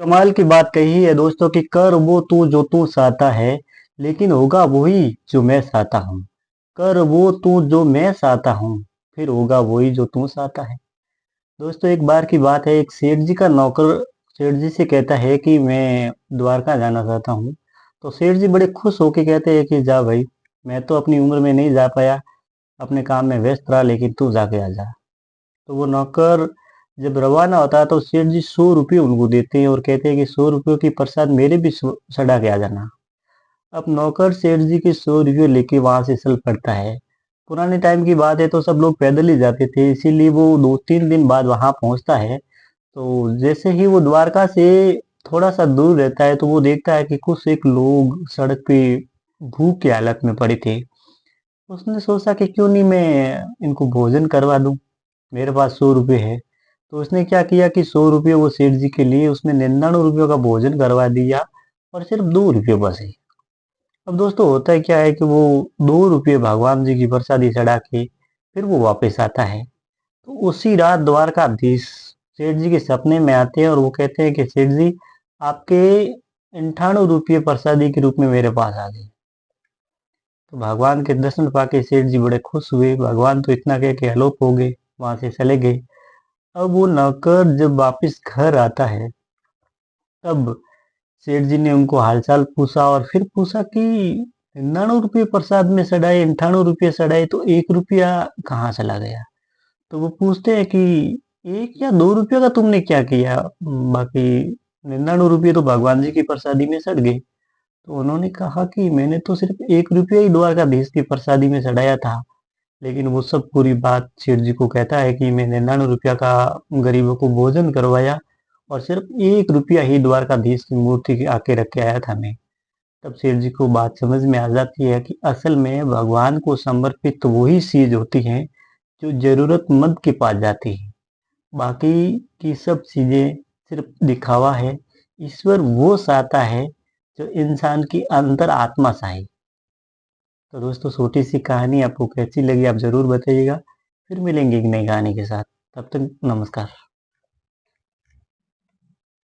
कमाल की बात कही है दोस्तों कि कर वो तू जो तू चाहता है, लेकिन होगा वही जो मैं चाहता हूँ। कर वो तू जो मैं चाहता हूँ, फिर होगा वही जो तू चाहता है। दोस्तों एक बार की बात है, एक सेठ जी का नौकर सेठ जी से कहता है कि मैं द्वारका जाना चाहता हूँ। तो सेठ जी बड़े खुश होके कहते हैं कि जा भाई, मैं तो अपनी उम्र में नहीं जा पाया, अपने काम में व्यस्त रहा, लेकिन तू जाके आ जा। तो वो नौकर जब रवाना होता है तो सेठ जी 100 रुपये उनको देते हैं और कहते हैं कि 100 रुपयों की प्रसाद मेरे भी सड़ा के आ जाना। अब नौकर सेठ जी के 100 रुपये लेके वहां से चल पड़ता है। पुराने टाइम की बात है तो सब लोग पैदल ही जाते थे, इसीलिए वो 2-3 दिन बाद वहां पहुंचता है। तो जैसे ही वो द्वारका से थोड़ा सा दूर रहता है तो वो देखता है कि कुछ एक लोग सड़क पे भूख की हालत में पड़े थे। उसने सोचा कि क्यों नहीं मैं इनको भोजन करवा दूं, मेरे पास 100 रुपये है। तो उसने क्या किया कि 100 रुपये वो सेठ जी के लिए उसने 99 रुपयों का भोजन करवा दिया और सिर्फ 2 रुपये बचे। अब दोस्तों होता है क्या है कि वो 2 रुपये भगवान जी की प्रसादी चढ़ा के फिर वो वापस आता है। तो उसी रात द्वारकाधीश सेठ जी के सपने में आते हैं और वो कहते हैं कि सेठ जी, आपके 98 रुपये प्रसादी के रूप में मेरे पास आ गए। तो भगवान के दर्शन पाके सेठ जी बड़े खुश हुए, भगवान तो इतना कह के अलोप हो गए, वहां से चले गए। अब वो नौकर जब वापिस घर आता है, तब सेठ जी ने उनको हालचाल पूछा और फिर पूछा कि 99 रुपये प्रसाद में सड़ाए, 98 रुपये सड़ाए, तो 1 रुपया कहाँ चला गया। तो वो पूछते हैं कि 1 या 2 रुपये का तुमने क्या किया, बाकी 99 रुपये तो भगवान जी की प्रसादी में सड़ गए। तो उन्होंने कहा कि मैंने तो सिर्फ 1 रुपया ही द्वारकाधीश की प्रसादी में चढ़ाया था। लेकिन वो सब पूरी बात सेठ जी को कहता है कि मैंने 99 रुपया का गरीबों को भोजन करवाया और सिर्फ 1 रुपया ही द्वारकाधीश की मूर्ति के आके रख के आया था मैं। तब सेठ जी को बात समझ में आ जाती है कि असल में भगवान को समर्पित तो वही चीज होती है जो जरूरतमंद के पास जाती है, बाकी की सब चीजें सिर्फ दिखावा है। ईश्वर वो चाहता है जो इंसान की अंतर आत्मा चाहे। तो दोस्तों छोटी सी कहानी आपको कैसी लगी आप जरूर बताइएगा। फिर मिलेंगे एक नई कहानी के साथ, तब तक नमस्कार।